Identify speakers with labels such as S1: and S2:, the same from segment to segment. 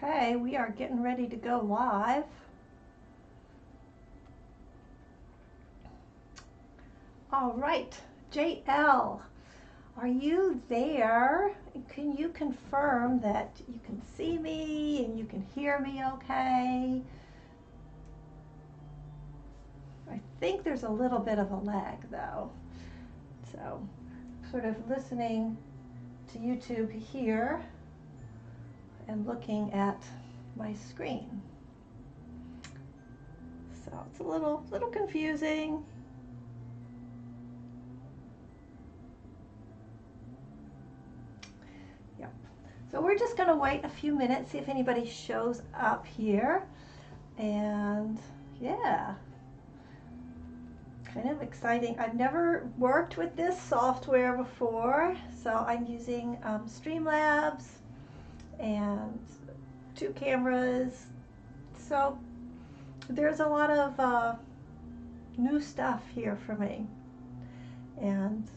S1: Okay, we are getting ready to go live. All right, JL, are you there? Can you confirm that you can see me and you can hear me okay? I think there's a little bit of a lag though. So, sort of listening to YouTube here and looking at my screen. So it's a little confusing. Yep. So we're just going to wait a few minutes, see if anybody shows up here. And yeah, kind of exciting. I've never worked with this software before, so I'm using Streamlabs and 2 cameras. So there's a lot of new stuff here for me. And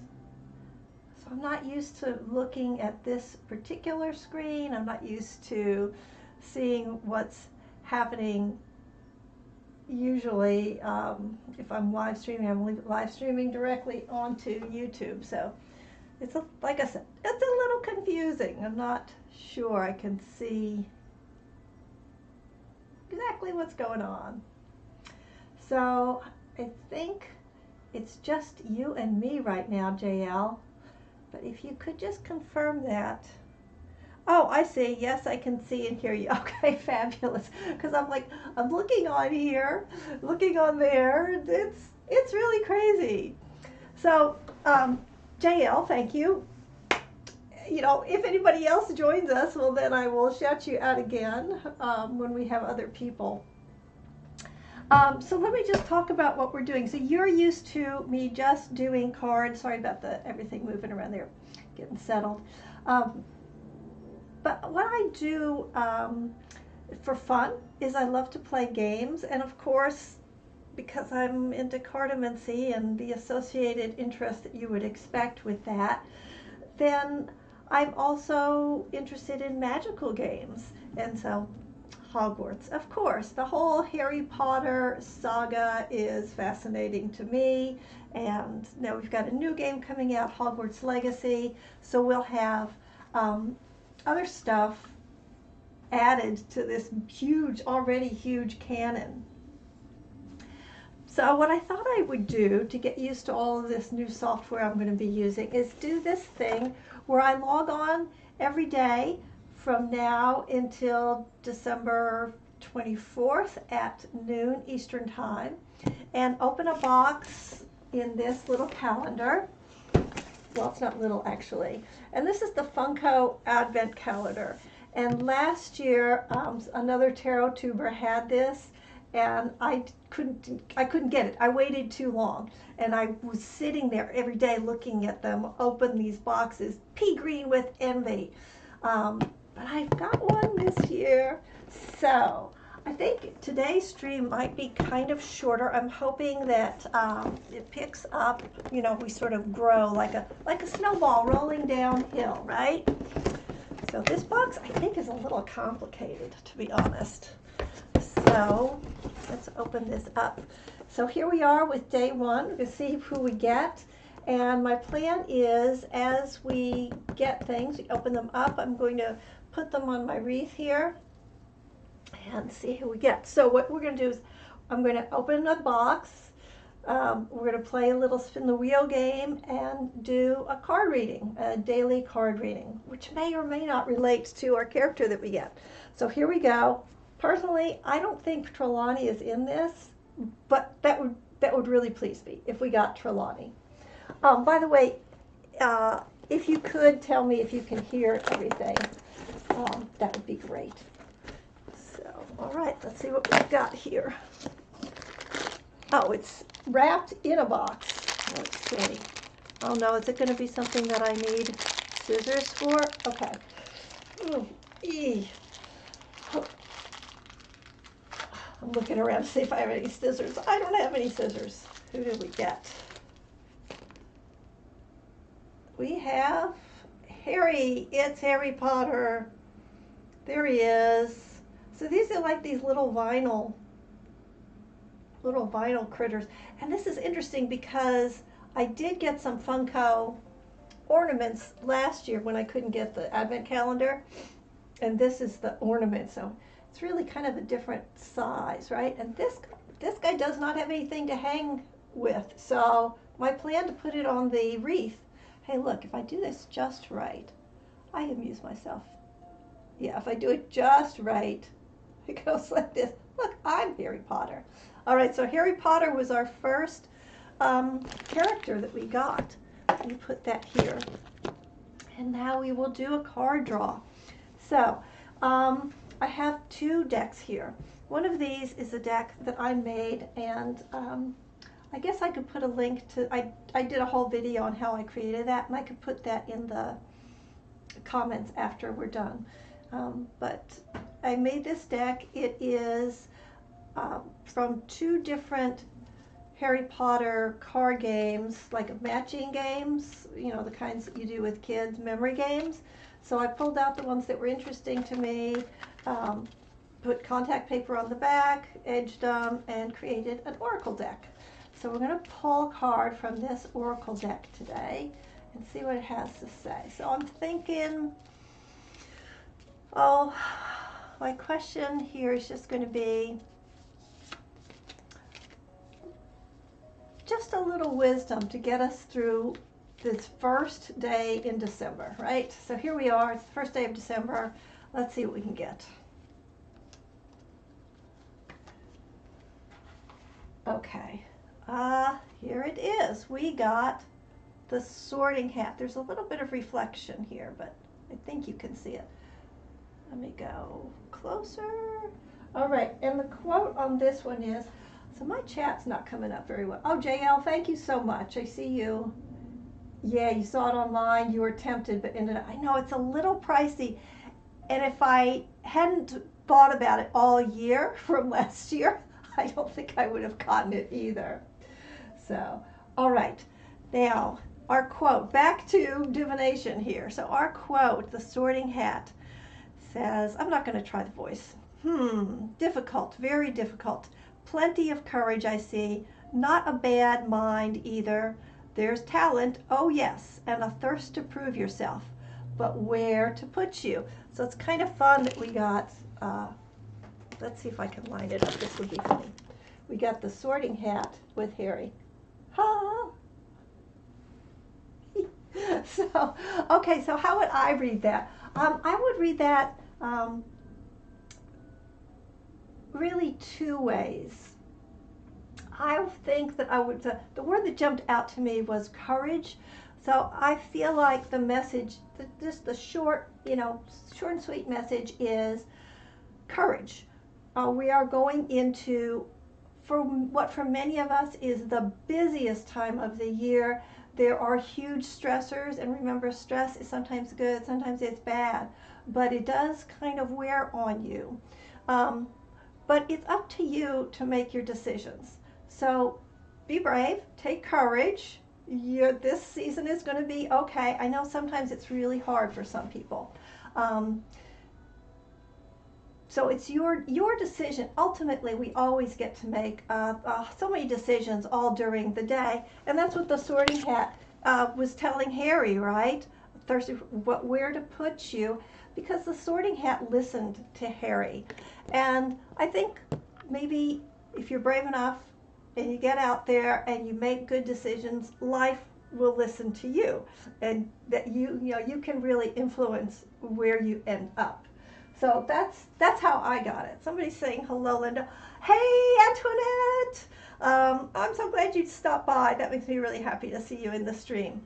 S1: so I'm not used to looking at this particular screen. I'm not used to seeing what's happening. Usually, if I'm live streaming, I'm live streaming directly onto YouTube. So it's, like I said, it's a little confusing. I'm not sure I can see exactly what's going on. So I think it's just you and me right now, JL. But if you could just confirm that. Oh, I see. Yes, I can see and hear you. Okay, fabulous. Because I'm looking on here, looking on there. It's really crazy. So, JL, thank you. You know, if anybody else joins us, well, then I will shout you out again when we have other people. So let me just talk about what we're doing. So you're used to me just doing cards. Sorry about everything moving around there, getting settled. But what I do for fun is I love to play games. And of course, because I'm into cartomancy and the associated interest that you would expect with that, then I'm also interested in magical games. And so Hogwarts, of course, the whole Harry Potter saga is fascinating to me. And now we've got a new game coming out, Hogwarts Legacy. So we'll have other stuff added to this already huge canon. So what I thought I would do to get used to all of this new software I'm going to be using is do this thing where I log on every day from now until December 24th at noon Eastern Time, and open a box in this little calendar. Well, it's not little actually. And this is the Funko Advent Calendar. And last year, another tarot tuber had this, and I couldn't get it. I waited too long, and I was sitting there every day looking at them open these boxes, pea green with envy. But I've got one this year, so I think today's stream might be kind of shorter. I'm hoping that it picks up, you know, we sort of grow like a snowball rolling downhill, right? So this box I think is a little complicated, to be honest. So let's open this up. So here we are with day one. We're going to see who we get. And my plan is, as we get things, we open them up, I'm going to put them on my wreath here and see who we get. So what we're going to do is I'm going to open a box. We're going to play a little spin the wheel game and do a card reading, a daily card reading, which may or may not relate to our character that we get. So here we go. Personally, I don't think Trelawney is in this, but that would really please me if we got Trelawney. By the way, if you could tell me if you can hear everything, that would be great. So, all right, let's see what we've got here. Oh, it's wrapped in a box. Let's see. Oh no, is it going to be something that I need scissors for? Okay. Ooh, I'm looking around to see if I have any scissors. I don't have any scissors. Who did we get? We have Harry. It's Harry Potter. There he is. So these are like these little vinyl critters. And this is interesting because I did get some Funko ornaments last year when I couldn't get the advent calendar. And this is the ornament. So it's really kind of a different size, right? And this guy does not have anything to hang with. So my plan to put it on the wreath. Hey, look, if I do this just right, I amuse myself. Yeah, if I do it just right, it goes like this. Look, I'm Harry Potter. All right, so Harry Potter was our first character that we got. We put that here. And now we will do a card draw. So I have two decks here. One of these is a deck that I made, and I guess I could put a link to, I did a whole video on how I created that, and I could put that in the comments after we're done. But I made this deck. It is from two different Harry Potter card games, like matching games, you know, the kinds that you do with kids, memory games. So I pulled out the ones that were interesting to me, put contact paper on the back, edged them, and created an oracle deck. So we're going to pull a card from this oracle deck today and see what it has to say. So I'm thinking, oh, my question here is just going to be just a little wisdom to get us through this first day in December, right? So here we are, it's the first day of December. Let's see what we can get. Okay, here it is. We got the Sorting Hat. There's a little bit of reflection here, but I think you can see it. Let me go closer. All right, and the quote on this one is, so my chat's not coming up very well. Oh, JL, thank you so much. I see you. Yeah, you saw it online. You were tempted, but ended up, I know it's a little pricey. And if I hadn't thought about it all year from last year, I don't think I would have gotten it either. So, all right. Now, our quote, back to divination here. So our quote, the Sorting Hat, says, I'm not going to try the voice. Difficult, very difficult. Plenty of courage, I see. Not a bad mind either. There's talent, oh yes, and a thirst to prove yourself. But where to put you? So it's kind of fun that we got, let's see if I can line it up. This would be funny. We got the Sorting Hat with Harry. Ha! So, okay, so how would I read that? I would read that really two ways. I think that I would, the word that jumped out to me was courage. So I feel like the message, just the short, short and sweet message is courage. We are going into, for what for many of us is the busiest time of the year. There are huge stressors, and remember, stress is sometimes good, sometimes it's bad, but it does kind of wear on you. But it's up to you to make your decisions. So be brave, take courage. This season is going to be okay. I know sometimes it's really hard for some people. So it's your decision. Ultimately, we always get to make so many decisions all during the day. And that's what the Sorting Hat was telling Harry, right? Thirsty, where to put you, because the Sorting Hat listened to Harry. And I think maybe if you're brave enough and you get out there and you make good decisions, life will listen to you, and that you can really influence where you end up. So that's how I got it. Somebody's saying hello, Linda. Hey, Antoinette. I'm so glad you stopped by. That makes me really happy to see you in the stream.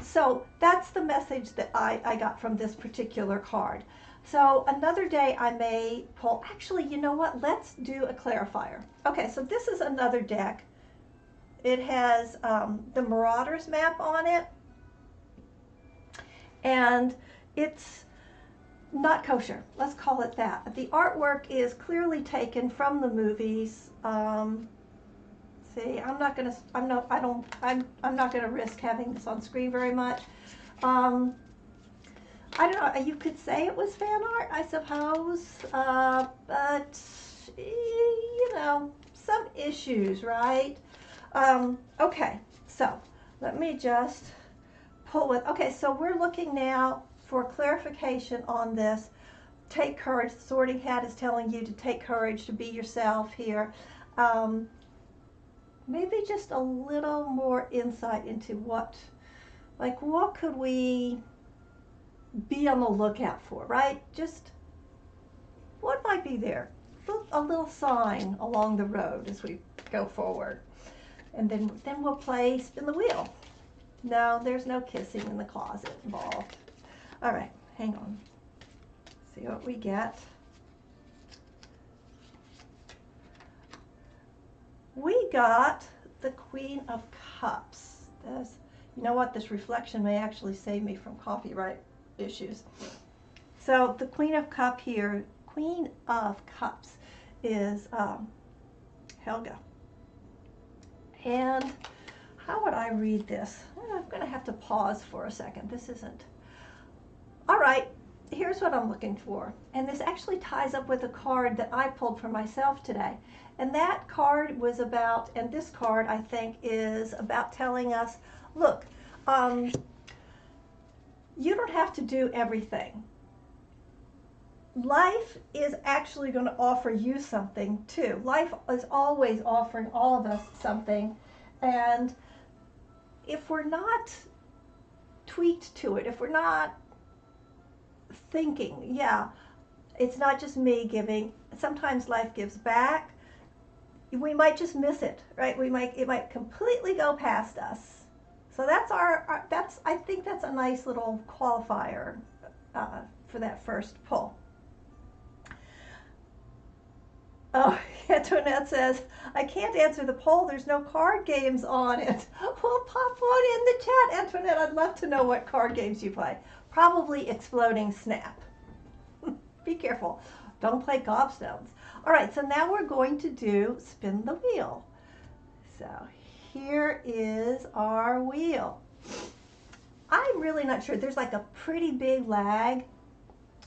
S1: So that's the message that I got from this particular card. So another day I may pull, actually, you know what? Let's do a clarifier. Okay, so this is another deck. It has the Marauders map on it. And it's not kosher. Let's call it that. The artwork is clearly taken from the movies. See, I'm not gonna. I'm no. I don't. I'm not gonna risk having this on screen very much. Um, I don't know. You could say it was fan art, I suppose, but you know, some issues, right? Okay, so let me just pull it. Okay, so we're looking now for clarification on this. Take courage. The Sorting Hat is telling you to take courage, to be yourself here. Maybe just a little more insight into what could we be on the lookout for, right? Just what might be there? A little sign along the road as we go forward. And then we'll play spin the wheel. No, there's no kissing in the closet involved. All right, hang on. See what we get. We got the Queen of Cups. You know what? This reflection may actually save me from copyright issues. So the Queen of Cups here, Queen of Cups, is Helga. And how would I read this? I'm going to have to pause for a second. This isn't. All right, here's what I'm looking for. And this actually ties up with a card that I pulled for myself today. And that card was about, and this card I think is about telling us, look, you don't have to do everything. Life is actually going to offer you something too. Life is always offering all of us something. And if we're not tweaked to it, if we're not thinking, yeah, it's not just me giving, sometimes life gives back, we might just miss it, right? It might completely go past us. So that's I think that's a nice little qualifier for that first pull. Oh, Antoinette says, I can't answer the poll. There's no card games on it. Well, pop one in the chat, Antoinette. I'd love to know what card games you play. Probably Exploding Snap. Be careful. Don't play gobstones. All right, so now we're going to do spin the wheel. So here is our wheel. I'm really not sure. There's like a pretty big lag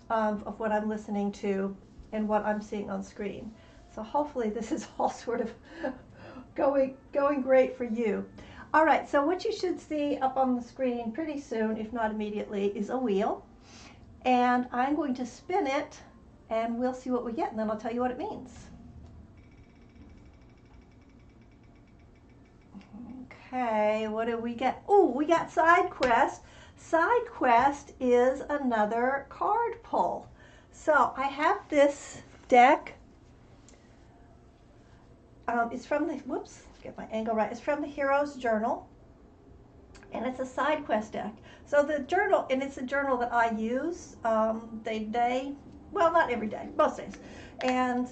S1: of what I'm listening to and what I'm seeing on screen. So hopefully this is all sort of going great for you. All right, so what you should see up on the screen pretty soon, if not immediately, is a wheel. And I'm going to spin it and we'll see what we get, and then I'll tell you what it means. Okay, what did we get? Oh, we got Side Quest. Side Quest is another card pull. So I have this deck. It's from the, whoops, get my angle right. It's from the Hero's Journal, and it's a Side Quest deck. So the journal, and it's a journal that I use well, not every day, most days. And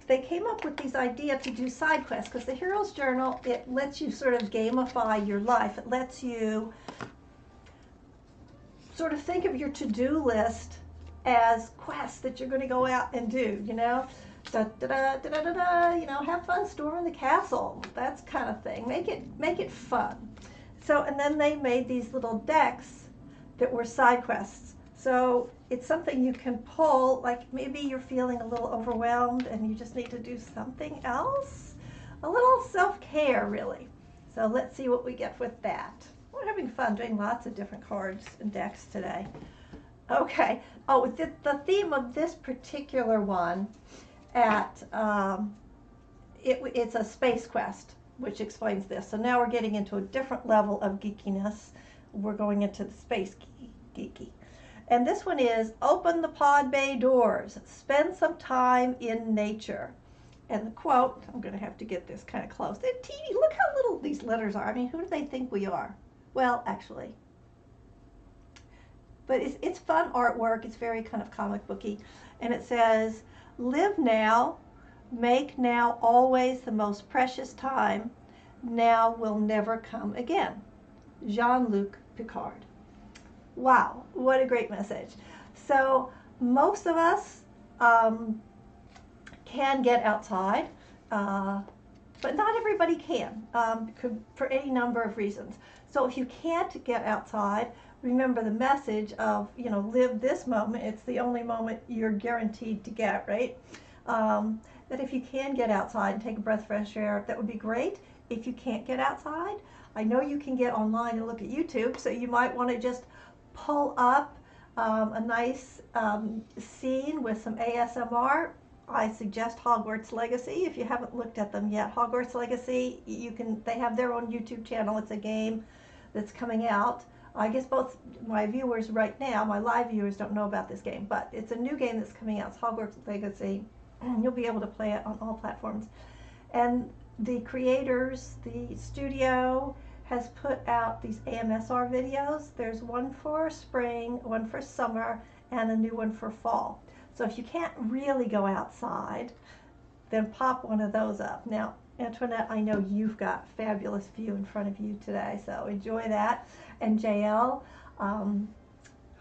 S1: they came up with this idea to do side quests, because the Hero's Journal, it lets you sort of gamify your life. It lets you sort of think of your to-do list as quests that you're going to go out and do, you know. Da, da, da, da, da, da, da, you know, have fun storming the castle, that kind of thing. Make it fun. So, and then they made these little decks that were side quests. So it's something you can pull, like maybe you're feeling a little overwhelmed and you just need to do something else. A little self-care, really. So let's see what we get with that. We're having fun doing lots of different cards and decks today. Okay. Oh, the theme of this particular one it's a space quest, which explains this. So now we're getting into a different level of geekiness. We're going into the space geeky. And this one is open the pod bay doors, spend some time in nature. And the quote, I'm going to have to get this kind of close. They're teeny. Look how little these letters are. I mean, who do they think we are? Well, actually. But it's fun artwork. It's very kind of comic booky. And it says, live now, make now always the most precious time. Now will never come again. Jean-Luc Picard. Wow, what a great message. So most of us can get outside, but not everybody can, for any number of reasons. So if you can't get outside, remember the message of, live this moment. It's the only moment you're guaranteed to get, right? That if you can get outside and take a breath of fresh air, that would be great. If you can't get outside, I know you can get online and look at YouTube, so you might want to just pull up a nice scene with some ASMR. I suggest Hogwarts Legacy if you haven't looked at them yet. Hogwarts Legacy, they have their own YouTube channel. It's a game that's coming out. I guess both my viewers right now, my live viewers, don't know about this game, but it's a new game that's coming out. It's Hogwarts Legacy. You'll be able to play it on all platforms. And the creators, the studio, has put out these AMSR videos. There's one for spring, one for summer, and a new one for fall. So if you can't really go outside, then pop one of those up. Now, Antoinette, I know you've got a fabulous view in front of you today, so enjoy that. And JL,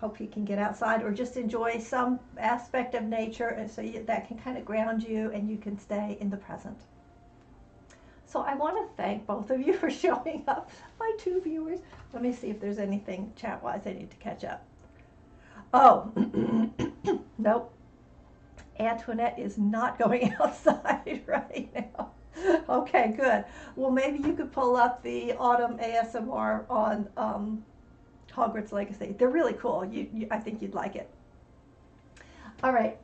S1: hope you can get outside or just enjoy some aspect of nature, and so that can kind of ground you and you can stay in the present. So I want to thank both of you for showing up, my 2 viewers. Let me see if there's anything chat-wise I need to catch up. Oh, nope. Antoinette is not going outside right now. Okay, good. Well, maybe you could pull up the Autumn ASMR on Hogwarts Legacy. They're really cool. I think you'd like it. All right.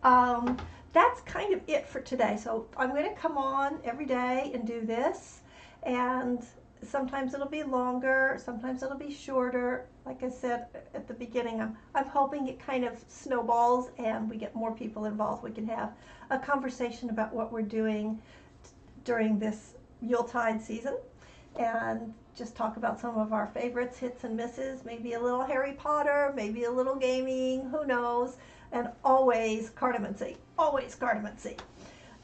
S1: That's kind of it for today. So I'm going to come on every day and do this, and sometimes it'll be longer, sometimes it'll be shorter. Like I said at the beginning, I'm hoping it kind of snowballs and we get more people involved. We can have a conversation about what we're doing during this Yuletide season and just talk about some of our favorites, hits and misses, maybe a little Harry Potter, maybe a little gaming, who knows, and always cardamoncy, always cardamoncy.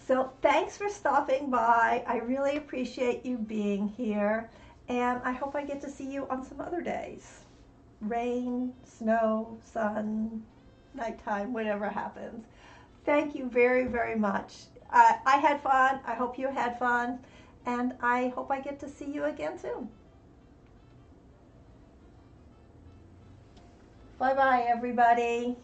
S1: So thanks for stopping by. I really appreciate you being here, and I hope I get to see you on some other days. Rain, snow, sun, nighttime, whatever happens. Thank you very, very much. I had fun. I hope you had fun, and I hope I get to see you again soon. Bye-bye, everybody.